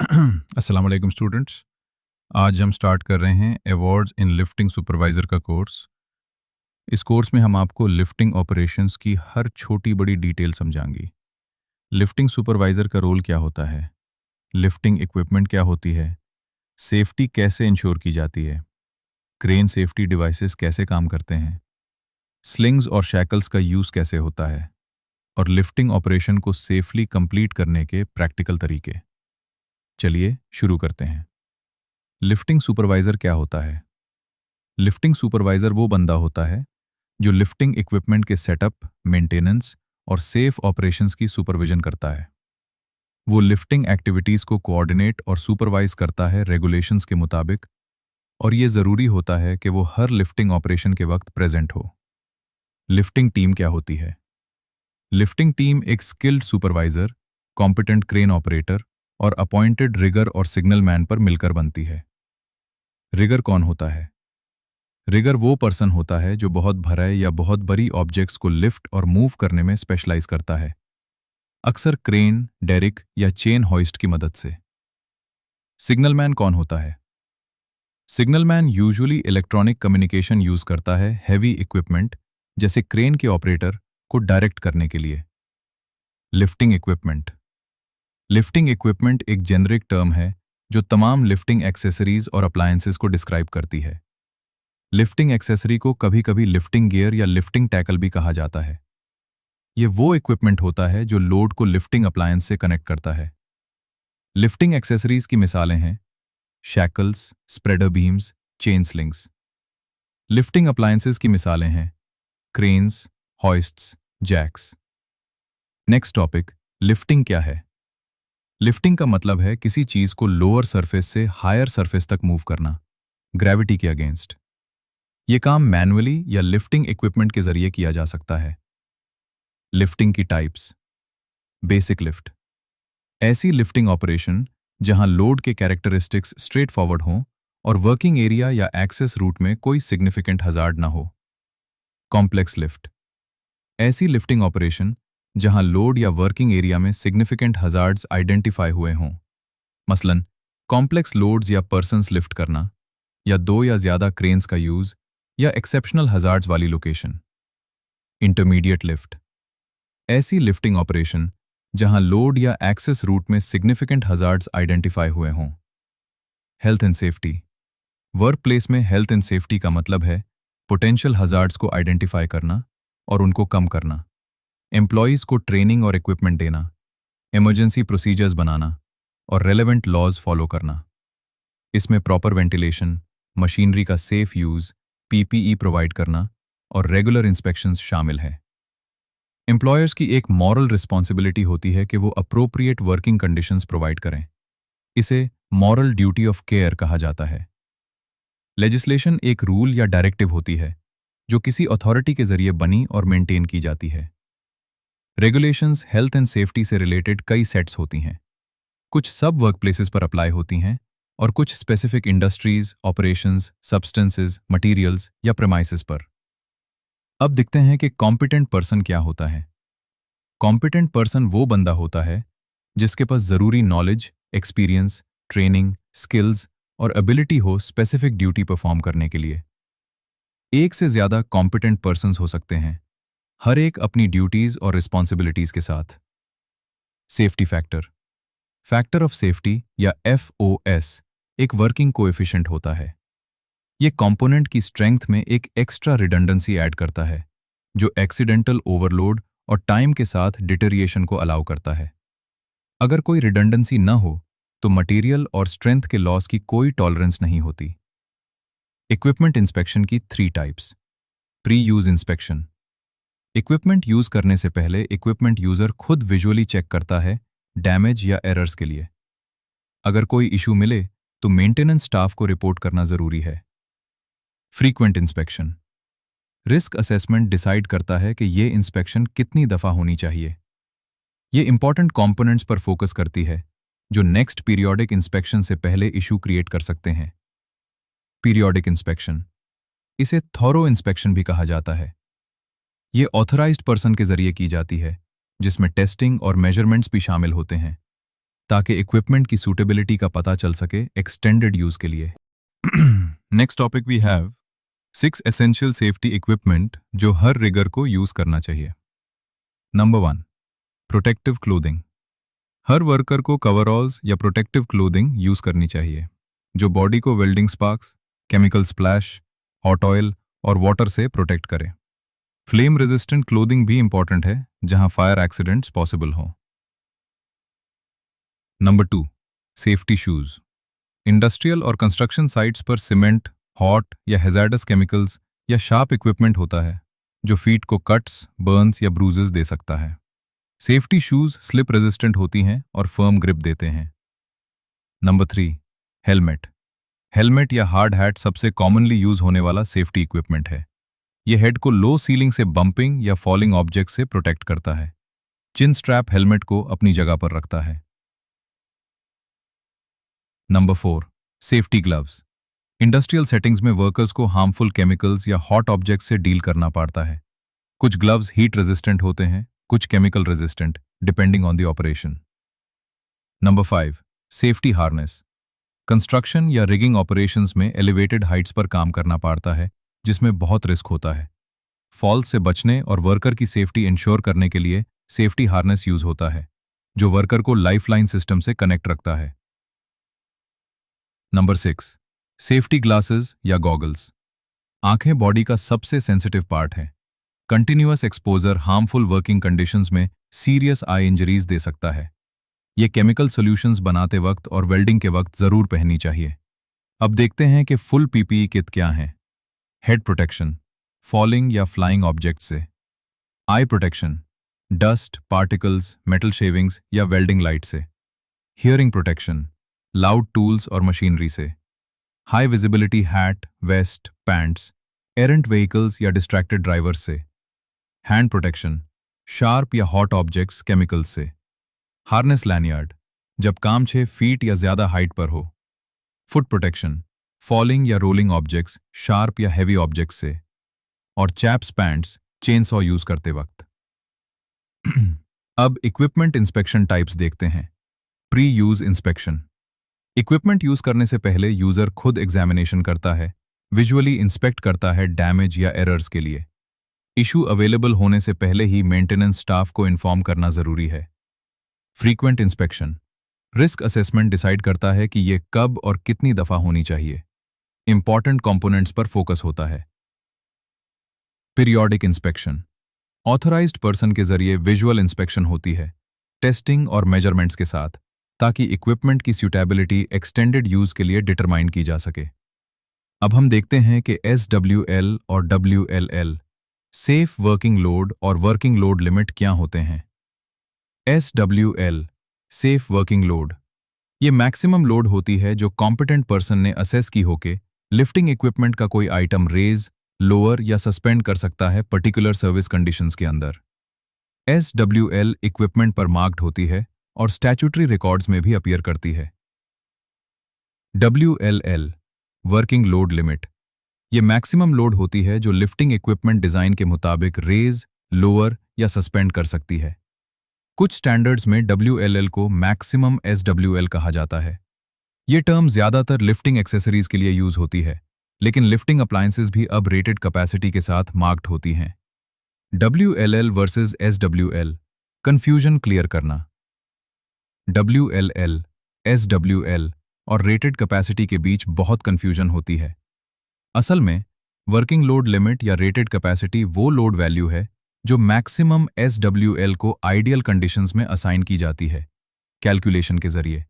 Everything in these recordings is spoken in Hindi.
अस्सलाम वालेकुम स्टूडेंट्स। आज हम स्टार्ट कर रहे हैं अवार्ड्स इन लिफ्टिंग सुपरवाइज़र का कोर्स। इस कोर्स में हम आपको लिफ्टिंग ऑपरेशंस की हर छोटी बड़ी डिटेल समझाएंगे। लिफ्टिंग सुपरवाइज़र का रोल क्या होता है, लिफ्टिंग इक्विपमेंट क्या होती है, सेफ्टी कैसे इंश्योर की जाती है, क्रेन सेफ्टी डिवाइसेस कैसे काम करते हैं, स्लिंग्स और शैकल्स का यूज़ कैसे होता है, और लिफ्टिंग ऑपरेशन को सेफली कंप्लीट करने के प्रैक्टिकल तरीके। चलिए शुरू करते हैं। लिफ्टिंग सुपरवाइज़र क्या होता है? लिफ्टिंग सुपरवाइज़र वो बंदा होता है जो लिफ्टिंग इक्विपमेंट के सेटअप, मेंटेनेंस और सेफ ऑपरेशंस की सुपरविजन करता है। वो लिफ्टिंग एक्टिविटीज़ को कोऑर्डिनेट और सुपरवाइज करता है रेगुलेशंस के मुताबिक, और ये ज़रूरी होता है कि वो हर लिफ्टिंग ऑपरेशन के वक्त प्रेजेंट हो। लिफ्टिंग टीम क्या होती है? लिफ्टिंग टीम एक skilled supervisor, competent crane operator और अपॉइंटेड रिगर और सिग्नल मैन पर मिलकर बनती है। रिगर कौन होता है? रिगर वो पर्सन होता है जो बहुत भरे या बहुत बड़ी ऑब्जेक्ट्स को लिफ्ट और मूव करने में स्पेशलाइज करता है, अक्सर क्रेन, डेरिक या चेन हॉइस्ट की मदद से। सिग्नलमैन कौन होता है? Signalman usually electronic communication use करता है हैवी इक्विपमेंट जैसे क्रेन के ऑपरेटर को डायरेक्ट करने के लिए। Lifting equipment. लिफ्टिंग इक्विपमेंट एक जेनरिक टर्म है जो तमाम लिफ्टिंग एक्सेसरीज और अप्लायंसेस को डिस्क्राइब करती है। लिफ्टिंग एक्सेसरी को कभी कभी लिफ्टिंग गियर या लिफ्टिंग टैकल भी कहा जाता है। ये वो इक्विपमेंट होता है जो लोड को लिफ्टिंग अप्लायंस से कनेक्ट करता है। लिफ्टिंग एक्सेसरीज की मिसालें हैं shackles, spreader beams, chain slings. Lifting appliances की मिसालें हैं cranes, hoists, jacks. Next topic, lifting क्या है? लिफ्टिंग का मतलब है किसी चीज को लोअर सरफेस से हायर सरफेस तक मूव करना, ग्रेविटी के अगेंस्ट। ये काम मैनुअली या लिफ्टिंग इक्विपमेंट के जरिए किया जा सकता है। लिफ्टिंग की टाइप्स। बेसिक लिफ्ट, ऐसी लिफ्टिंग ऑपरेशन जहां लोड के कैरेक्टरिस्टिक्स स्ट्रेट फॉरवर्ड हों और वर्किंग एरिया या एक्सेस रूट में कोई सिग्निफिकेंट हजार्ड ना हो। कॉम्प्लेक्स लिफ्ट, ऐसी लिफ्टिंग ऑपरेशन जहां लोड या वर्किंग एरिया में सिग्निफिकेंट हजार्ड्स आइडेंटिफाई हुए हों, मसलन कॉम्प्लेक्स लोड्स या पर्सन्स लिफ्ट करना, या दो या ज्यादा क्रेन्स का यूज, या एक्सेप्शनल हजार्ड्स वाली लोकेशन। इंटरमीडिएट लिफ्ट, ऐसी लिफ्टिंग ऑपरेशन जहां लोड या एक्सेस रूट में सिग्निफिकेंट हजार्ड्स आइडेंटिफाई हुए हों। Health and safety, work place में हेल्थ एंड सेफ्टी का मतलब है पोटेंशियल हजार्ड्स को आइडेंटिफाई करना और उनको कम करना, एम्प्लॉयज़ को ट्रेनिंग और इक्विपमेंट देना, इमरजेंसी प्रोसीजर्स बनाना और रेलेवेंट लॉज फॉलो करना। इसमें प्रॉपर वेंटिलेशन, मशीनरी का सेफ यूज, पीपीई प्रोवाइड करना और रेगुलर इंस्पेक्शंस शामिल है। एम्प्लॉयर्स की एक मॉरल रिस्पॉन्सिबिलिटी होती है कि वो अप्रोप्रिएट वर्किंग कंडीशंस प्रोवाइड करें। इसे मॉरल ड्यूटी ऑफ केयर कहा जाता है। लेजिस्लेशन एक रूल या डायरेक्टिव होती है जो किसी अथॉरिटी के जरिए बनी और मेंटेन की जाती है। रेगुलेशंस हेल्थ एंड सेफ्टी से रिलेटेड कई सेट्स होती हैं। कुछ सब वर्क प्लेसेस पर अप्लाई होती हैं और कुछ specific industries, operations, substances, materials या प्रेमाइसेस पर। अब दिखते हैं कि कॉम्पिटेंट पर्सन क्या होता है। कॉम्पिटेंट पर्सन वो बंदा होता है जिसके पास ज़रूरी नॉलेज, एक्सपीरियंस, ट्रेनिंग, स्किल्स और एबिलिटी हो स्पेसिफिक ड्यूटी परफॉर्म करने के लिए। एक से ज़्यादा कॉम्पिटेंट पर्सन्स हो सकते हैं, हर एक अपनी ड्यूटीज़ और रिस्पॉन्सिबिलिटीज़ के साथ। Safety factor, factor of safety या FOS एक वर्किंग कोएफिशिएंट होता है। ये कंपोनेंट की स्ट्रेंथ में एक एक्स्ट्रा रिडंडेंसी ऐड करता है जो एक्सीडेंटल ओवरलोड और टाइम के साथ डिटेरिएशन को अलाउ करता है। अगर कोई रिडंडेंसी न हो तो मटेरियल और स्ट्रेंथ के लॉस की कोई टॉलरेंस नहीं होती। इक्विपमेंट इंस्पेक्शन की 3 types. Pre use inspection, equipment use करने से पहले इक्विपमेंट यूजर खुद विजुअली चेक करता है डैमेज या एरर्स के लिए। अगर कोई इशू मिले तो मेंटेनेंस स्टाफ को रिपोर्ट करना जरूरी है। Frequent inspection, risk assessment decide करता है कि ये इंस्पेक्शन कितनी दफ़ा होनी चाहिए। ये इंपॉर्टेंट कंपोनेंट्स पर फोकस करती है जो नेक्स्ट पीरियोडिक इंस्पेक्शन से पहले इशू क्रिएट कर सकते हैं। पीरियोडिक इंस्पेक्शन, इसे थॉरो इंस्पेक्शन भी कहा जाता है। ये ऑथराइज्ड पर्सन के जरिए की जाती है जिसमें टेस्टिंग और मेजरमेंट्स भी शामिल होते हैं। ताकि इक्विपमेंट की सूटेबिलिटी का पता चल सके एक्सटेंडेड यूज के लिए। Next topic we have 6 essential safety equipment जो हर रिगर को यूज करना चाहिए। Number 1, protective clothing. हर वर्कर को कवरऑल्स या प्रोटेक्टिव क्लोथिंग यूज करनी चाहिए जो बॉडी को welding sparks, chemical splash, hot oil और वाटर से प्रोटेक्ट करे। फ्लेम रेजिस्टेंट क्लोथिंग भी इंपॉर्टेंट है जहां फायर एक्सीडेंट्स पॉसिबल हों। Number 2, safety shoes. इंडस्ट्रियल और कंस्ट्रक्शन साइट्स पर सीमेंट, हॉट या हैजार्डस केमिकल्स या शार्प इक्विपमेंट होता है जो फीट को कट्स, बर्न्स या ब्रूजेस दे सकता है। सेफ्टी शूज स्लिप रेजिस्टेंट होती हैं और फर्म ग्रिप देते हैं। Number 3, helmet. हेलमेट या हार्ड हैट सबसे कॉमनली यूज होने वाला सेफ्टी इक्विपमेंट है। यह हेड को लो सीलिंग से बम्पिंग या फॉलिंग ऑब्जेक्ट से प्रोटेक्ट करता है। चिन स्ट्रैप हेलमेट को अपनी जगह पर रखता है। Number 4, safety gloves. Industrial settings में वर्कर्स को हार्मफुल केमिकल्स या हॉट ऑब्जेक्ट्स से डील करना पड़ता है। कुछ ग्लव्स हीट रेजिस्टेंट होते हैं, कुछ chemical resistant, depending on the operation. Number 5, safety harness. Construction या रिगिंग ऑपरेशंस में एलिवेटेड हाइट्स पर काम करना पड़ता है जिसमें बहुत रिस्क होता है। फॉल से बचने और वर्कर की सेफ्टी इंश्योर करने के लिए सेफ्टी हार्नेस यूज होता है जो वर्कर को लाइफलाइन सिस्टम से कनेक्ट रखता है। नंबर 6, सेफ्टी ग्लासेस या गॉगल्स। आंखें बॉडी का सबसे सेंसिटिव पार्ट है। Continuous exposure harmful working conditions में सीरियस आई इंजरीज दे सकता है। ये केमिकल सॉल्यूशंस बनाते वक्त और वेल्डिंग के वक्त जरूर पहननी चाहिए। अब देखते हैं कि फुल पीपीई किट क्या है। हेड प्रोटेक्शन, फॉलिंग या फ्लाइंग ऑब्जेक्ट से। Eye protection, dust, particles, metal shavings या वेल्डिंग लाइट से। हियरिंग प्रोटेक्शन, लाउड टूल्स और मशीनरी से। High visibility hat, vest, pants, errant vehicles या डिस्ट्रैक्टेड ड्राइवर्स से। हैंड प्रोटेक्शन, शार्प या हॉट ऑब्जेक्ट्स, केमिकल्स से। हार्नेस लैनियार्ड, जब काम 6 फीट या ज्यादा हाइट पर हो। फुट प्रोटेक्शन, फॉलिंग या रोलिंग ऑब्जेक्ट्स, शार्प या हेवी ऑब्जेक्ट्स से। और चैप्स पैंट्स, चेनसॉ यूज करते वक्त। अब इक्विपमेंट इंस्पेक्शन टाइप्स देखते हैं। Pre use inspection. Equipment use करने से पहले यूजर खुद एग्जामिनेशन करता है, विजुअली इंस्पेक्ट करता है डैमेज या एरर्स के लिए। इशू अवेलेबल होने से पहले ही मेंटेनेंस स्टाफ को इन्फॉर्म करना जरूरी है। Frequent inspection. Risk assessment decide करता है कि यह कब और कितनी दफा होनी चाहिए। इंपॉर्टेंट कंपोनेंट्स पर फोकस होता है। Periodic inspection. ऑथराइज्ड पर्सन के जरिए विजुअल इंस्पेक्शन होती है, टेस्टिंग और मेजरमेंट्स के साथ, ताकि इक्विपमेंट की सूटेबिलिटी एक्सटेंडेड यूज के लिए डिटरमाइन की जा सके। अब हम देखते हैं कि SWL और WLL, सेफ वर्किंग लोड और वर्किंग लोड लिमिट क्या होते हैं। SWL, सेफ वर्किंग लोड, ये मैक्सिमम लोड होती है जो कॉम्पिटेंट पर्सन ने असेस की होके लिफ्टिंग इक्विपमेंट का कोई आइटम रेज, लोअर या सस्पेंड कर सकता है पर्टिकुलर सर्विस कंडीशंस के अंदर। SWL इक्विपमेंट पर मार्क्ड होती है और स्टैट्यूटरी रिकॉर्ड्स में भी अपीयर करती है। WLL, वर्किंग लोड लिमिट, ये मैक्सिमम लोड होती है जो लिफ्टिंग इक्विपमेंट डिजाइन के मुताबिक रेज, लोअर या सस्पेंड कर सकती है। कुछ स्टैंडर्ड्स में WLL को मैक्सिमम SWL कहा जाता है। ये टर्म ज्यादातर लिफ्टिंग एक्सेसरीज के लिए यूज होती है, लेकिन लिफ्टिंग अप्लायंसेस भी अब रेटेड कैपेसिटी के साथ मार्क्ड होती हैं। WLL versus SWL, confusion clear करना। WLL, SWL और रेटेड कैपेसिटी के बीच बहुत कंफ्यूजन होती है। असल में वर्किंग लोड लिमिट या रेटेड कैपेसिटी वो लोड वैल्यू है जो मैक्सिमम SWL को आइडियल कंडीशंस में असाइन की जाती है कैलकुलेशन के जरिए।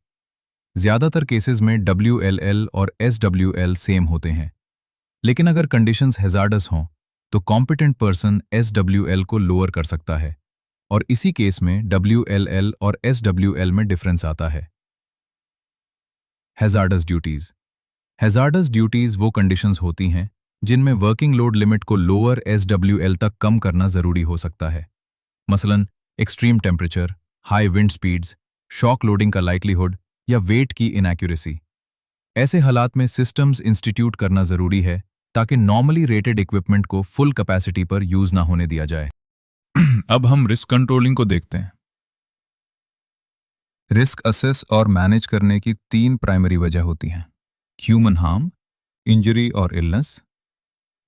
ज्यादातर केसेस में WLL और SWL सेम होते हैं, लेकिन अगर कंडीशंस हैजार्डस हों तो कॉम्पिटेंट पर्सन SWL को लोअर कर सकता है, और इसी केस में WLL और SWL में डिफरेंस आता है। Hazards duties. हैजार्डस ड्यूटीज वो कंडीशंस होती हैं जिनमें वर्किंग लोड लिमिट को लोअर SWL तक कम करना जरूरी हो सकता है। मसलन extreme temperature, high wind speeds, shock loading का लाइक्लीहुड या वेट की इनएक्यूरेसी। ऐसे हालात में सिस्टम्स इंस्टीट्यूट करना जरूरी है ताकि नॉर्मली रेटेड इक्विपमेंट को फुल कैपेसिटी पर यूज ना होने दिया जाए। अब हम रिस्क कंट्रोलिंग को देखते हैं। रिस्क असेस और मैनेज करने की 3 प्राइमरी वजह होती हैं: ह्यूमन हार्म, इंजरी और illness,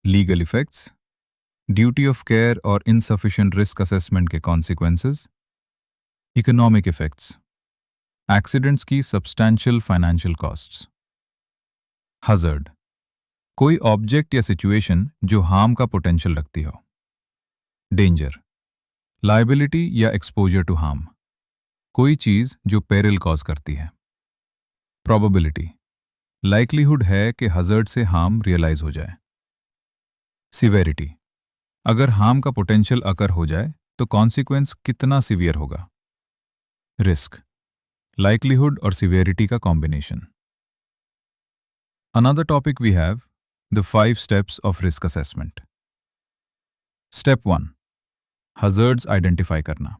legal effects, duty of care और इनसफिशिएंट रिस्क असेसमेंट के कॉन्सिक्वेंसेस, इकोनॉमिक इफेक्ट्स, एक्सीडेंट्स की सब्सटैंशियल फाइनेंशियल कॉस्ट्स। हज़ार्ड, कोई ऑब्जेक्ट या सिचुएशन जो हार्म का पोटेंशियल रखती हो। डेंजर, लायबिलिटी या एक्सपोजर टू हार्म, कोई चीज जो पेरिल कॉज करती है। प्रोबेबिलिटी, लाइक्लीहुड है कि हज़ार्ड से हार्म रियलाइज हो जाए। सिवेरिटी, अगर हार्म का पोटेंशियल अकर हो जाए तो कॉन्सिक्वेंस कितना सीवियर होगा। रिस्क, लाइक्लीहुड और सिवियरिटी का combination. Another topic we have the 5 steps of risk assessment. Step 1, hazards identify करना।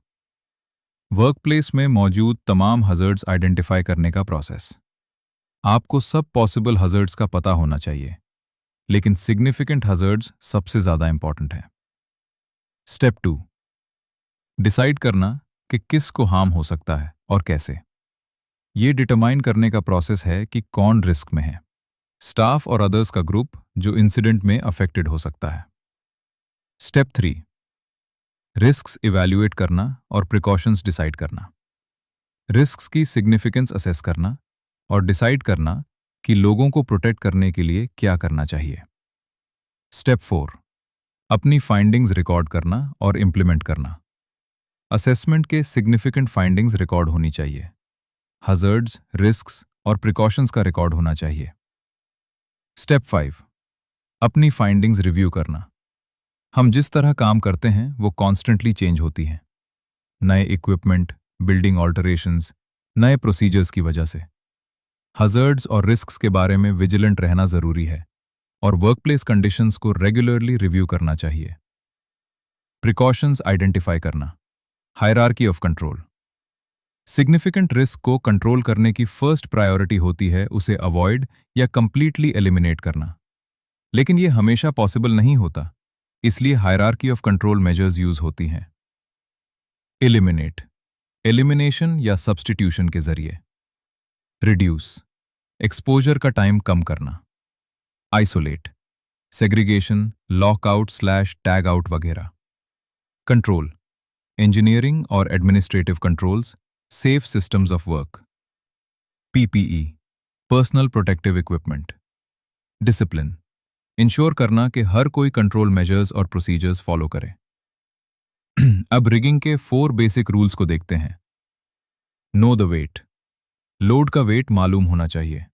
वर्कप्लेस में मौजूद तमाम हज़ार्ड्स आइडेंटिफाई करने का प्रोसेस। आपको सब पॉसिबल हज़ार्ड्स का पता होना चाहिए, लेकिन सिग्निफिकेंट हज़ार्ड्स सबसे ज़्यादा इंपॉर्टेंट है। स्टेप 2, डिसाइड करना कि किस को हार्म हो सकता है और कैसे। ये डिटरमाइन करने का प्रोसेस है कि कौन रिस्क में है, स्टाफ और अदर्स का ग्रुप जो इंसिडेंट में अफेक्टेड हो सकता है। स्टेप 3, रिस्क्स इवैल्यूएट करना और प्रिकॉशंस डिसाइड करना। रिस्क्स की सिग्निफिकेंस असेस करना और डिसाइड करना कि लोगों को प्रोटेक्ट करने के लिए क्या करना चाहिए। स्टेप 4, अपनी फाइंडिंग्स रिकॉर्ड करना और इम्प्लीमेंट करना। असेसमेंट के सिग्निफिकेंट फाइंडिंग्स रिकॉर्ड होनी चाहिए। हज़ार्ड्स, रिस्क्स और प्रिकॉशंस का रिकॉर्ड होना चाहिए। स्टेप 5, अपनी फाइंडिंग्स रिव्यू करना। हम जिस तरह काम करते हैं वो कॉन्स्टेंटली चेंज होती हैं, नए इक्विपमेंट, बिल्डिंग ऑल्टरेशंस, नए प्रोसीजर्स की वजह से। हज़ार्ड्स और रिस्क्स के बारे में विजिलेंट रहना ज़रूरी है और वर्कप्लेस कंडीशंस को रेगुलरली रिव्यू करना चाहिए। प्रिकॉशंस आइडेंटिफाई करना, hierarchy of control. Significant risk को कंट्रोल करने की फर्स्ट प्रायोरिटी होती है उसे अवॉइड या कंप्लीटली एलिमिनेट करना, लेकिन ये हमेशा पॉसिबल नहीं होता, इसलिए hierarchy of control measures use होती हैं। एलिमिनेट, एलिमिनेशन या सब्स्टिट्यूशन के जरिए। रिड्यूस, एक्सपोजर का टाइम कम करना। आइसोलेट, सेग्रीगेशन, लॉकआउट/टैग आउट वगैरह। कंट्रोल, इंजीनियरिंग और administrative controls, safe systems of work. PPE, personal protective equipment. Discipline, ensure करना कि हर कोई कंट्रोल मेजर्स और प्रोसीजर्स फॉलो करे। अब रिगिंग के 4 बेसिक रूल्स को देखते हैं। नो द वेट, लोड का वेट मालूम होना चाहिए।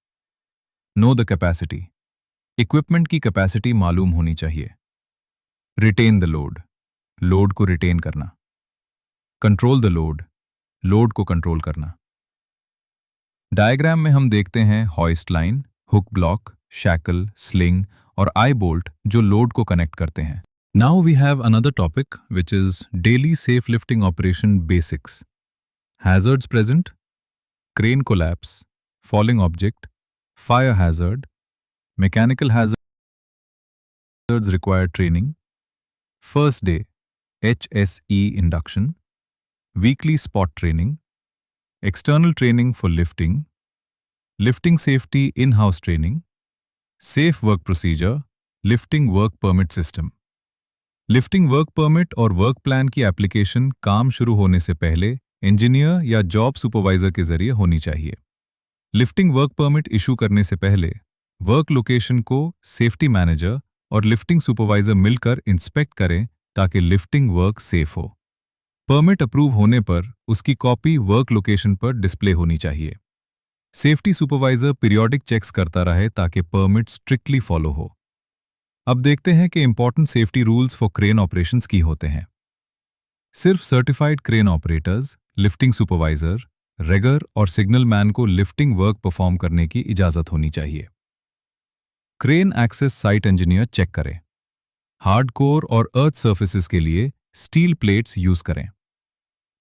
नो द कैपेसिटी, इक्विपमेंट की कैपेसिटी मालूम होनी चाहिए। रिटेन द लोड, लोड को रिटेन करना। कंट्रोल द लोड, लोड को कंट्रोल करना। डायग्राम में हम देखते हैं hoist line, hook block, shackle, sling और आई बोल्ट जो लोड को कनेक्ट करते हैं। Now we have another topic which is daily safe lifting operation basics. Hazards present, crane collapse, falling object, fire hazard, mechanical hazards require training, first day, HSE induction, weekly spot training, external training for lifting, lifting safety in-house training, safe work procedure, lifting work permit system. Lifting work permit और वर्क प्लान की एप्लीकेशन काम शुरू होने से पहले इंजीनियर या जॉब सुपरवाइजर के जरिए होनी चाहिए। लिफ्टिंग वर्क परमिट इशू करने से पहले वर्क लोकेशन को सेफ्टी मैनेजर और लिफ्टिंग सुपरवाइजर मिलकर इंस्पेक्ट करें ताकि लिफ्टिंग वर्क सेफ हो। परमिट अप्रूव होने पर उसकी कॉपी वर्क लोकेशन पर डिस्प्ले होनी चाहिए। सेफ्टी सुपरवाइजर पीरियोडिक चेक्स करता रहे ताकि परमिट स्ट्रिक्टली फॉलो हो। अब देखते हैं कि important safety rules for crane operations की होते हैं। सिर्फ certified crane operators, lifting supervisor, rigger और सिग्नल मैन को लिफ्टिंग वर्क परफॉर्म करने की इजाजत होनी चाहिए। Crane access site engineer check करें। हार्ड कोर और अर्थ सर्फेसिस के लिए स्टील प्लेट्स यूज करें।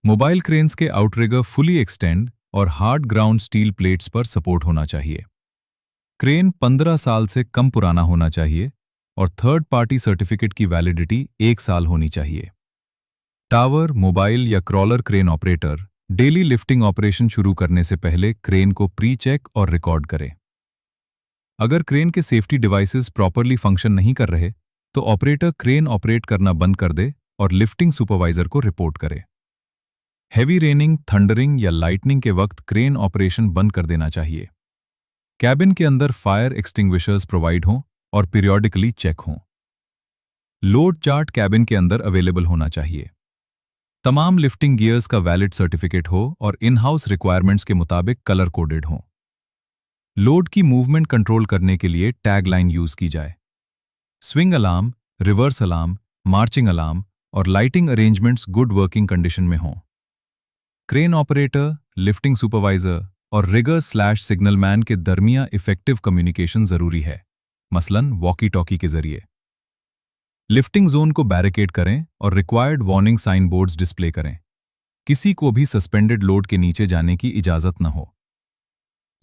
मोबाइल क्रेन्स के आउटरिगर फुली एक्सटेंड और हार्ड ग्राउंड स्टील प्लेट्स पर सपोर्ट होना चाहिए। क्रेन 15 साल से कम पुराना होना चाहिए और थर्ड पार्टी सर्टिफिकेट की वैलिडिटी 1 साल होनी चाहिए। टावर, मोबाइल या crawler crane operator daily lifting operation शुरू करने से पहले क्रेन को प्री चेक और रिकॉर्ड करें। अगर क्रेन के सेफ्टी डिवाइसेस प्रॉपरली फंक्शन नहीं कर रहे तो ऑपरेटर क्रेन ऑपरेट करना बंद कर दे और लिफ्टिंग सुपरवाइजर को रिपोर्ट करे। हैवी रेनिंग, थंडरिंग या लाइटनिंग के वक्त क्रेन ऑपरेशन बंद कर देना चाहिए। कैबिन के अंदर फायर एक्सटिंग्विशर्स प्रोवाइड हों और पीरियोडिकली चेक हों। लोड चार्ट कैबिन के अंदर अवेलेबल होना चाहिए। तमाम लिफ्टिंग गियर्स का वैलिड सर्टिफिकेट हो और इन हाउस रिक्वायरमेंट्स के मुताबिक कलर कोडेड हो। लोड की मूवमेंट कंट्रोल करने के लिए टैग लाइन यूज की जाए। Swing alarm, reverse alarm, marching alarm और lighting arrangements good working condition में हों। क्रेन ऑपरेटर, लिफ्टिंग सुपरवाइजर और रिगर/सिग्नल मैन के दरमियान इफेक्टिव कम्युनिकेशन जरूरी है, मसलन वॉकी टॉकी के जरिए। लिफ्टिंग जोन को बैरिकेड करें और required warning sign boards display करें। किसी को भी सस्पेंडेड लोड के नीचे जाने की इजाजत न हो।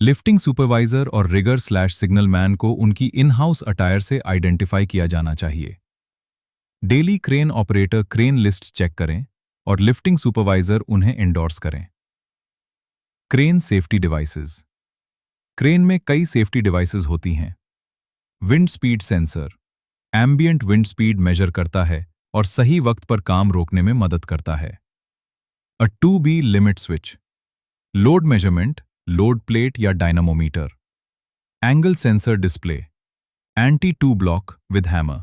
लिफ्टिंग सुपरवाइजर और रिगर/सिग्नल मैन को उनकी इन हाउस अटायर से आइडेंटिफाई किया जाना चाहिए। Daily crane operator crane list check करें और लिफ्टिंग सुपरवाइजर उन्हें एंडोर्स करें। Crane safety devices. क्रेन में कई सेफ्टी डिवाइसेस होती हैं। Wind speed sensor ambient wind speed measure करता है और सही वक्त पर काम रोकने में मदद करता है। A 2B limit switch, load measurement, load plate या dynamometer. Angle sensor display, anti two block with hammer.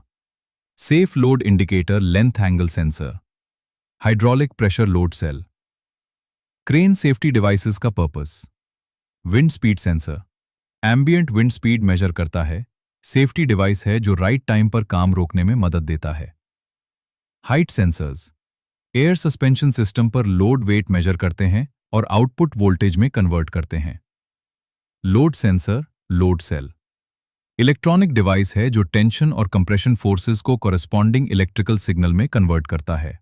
Safe load indicator length angle sensor. Hydraulic pressure load cell. Crane safety devices का purpose. Wind speed sensor ambient wind speed measure करता है, सेफ्टी डिवाइस है जो राइट टाइम पर काम रोकने में मदद देता है। Height sensors air suspension system पर लोड वेट मेजर करते हैं और आउटपुट वोल्टेज में कन्वर्ट करते हैं। Load sensor, load cell electronic device है जो टेंशन और कंप्रेशन फोर्सेस को कॉरेस्पॉन्डिंग इलेक्ट्रिकल सिग्नल में कन्वर्ट करता है।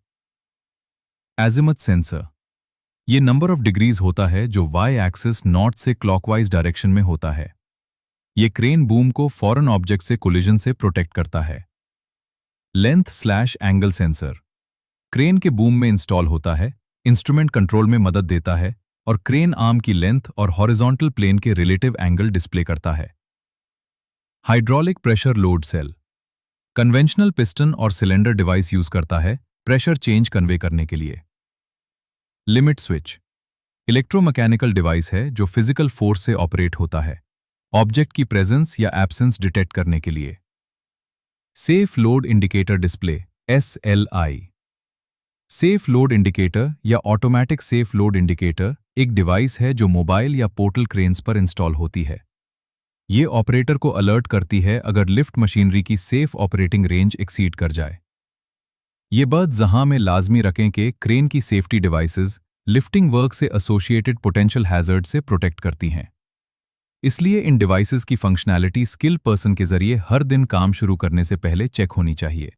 एजिमुथ सेंसर ये नंबर ऑफ डिग्रीज होता है जो वाई एक्सिस नॉर्थ से क्लॉकवाइज डायरेक्शन में होता है। ये क्रेन बूम को फॉरेन ऑब्जेक्ट से कोलिजन से प्रोटेक्ट करता है। लेंथ/एंगल सेंसर क्रेन के बूम में इंस्टॉल होता है, इंस्ट्रूमेंट कंट्रोल में मदद देता है और क्रेन आर्म की लेंथ और हॉरिजॉन्टल प्लेन के रिलेटिव एंगल डिस्प्ले करता है। Hydraulic pressure load cell conventional piston और सिलेंडर डिवाइस यूज करता है प्रेशर चेंज कन्वे करने के लिए। लिमिट स्विच इलेक्ट्रोमैकेनिकल डिवाइस है जो फिजिकल फोर्स से ऑपरेट होता है, ऑब्जेक्ट की प्रेजेंस या एब्सेंस डिटेक्ट करने के लिए। Safe load indicator display SLI safe load indicator या ऑटोमेटिक सेफ लोड इंडिकेटर एक डिवाइस है जो मोबाइल या पोर्टल क्रेन्स पर इंस्टॉल होती है। ये ऑपरेटर को अलर्ट करती है अगर लिफ्ट मशीनरी की सेफ ऑपरेटिंग रेंज एक्सीड कर जाए। ये बात जहां में लाजमी रखें कि क्रेन की सेफ्टी डिवाइसेस लिफ्टिंग वर्क से एसोसिएटेड पोटेंशियल हैजर्ड से प्रोटेक्ट करती हैं। इसलिए इन डिवाइसेस की फंक्शनैलिटी स्किल पर्सन के जरिए हर दिन काम शुरू करने से पहले चेक होनी चाहिए।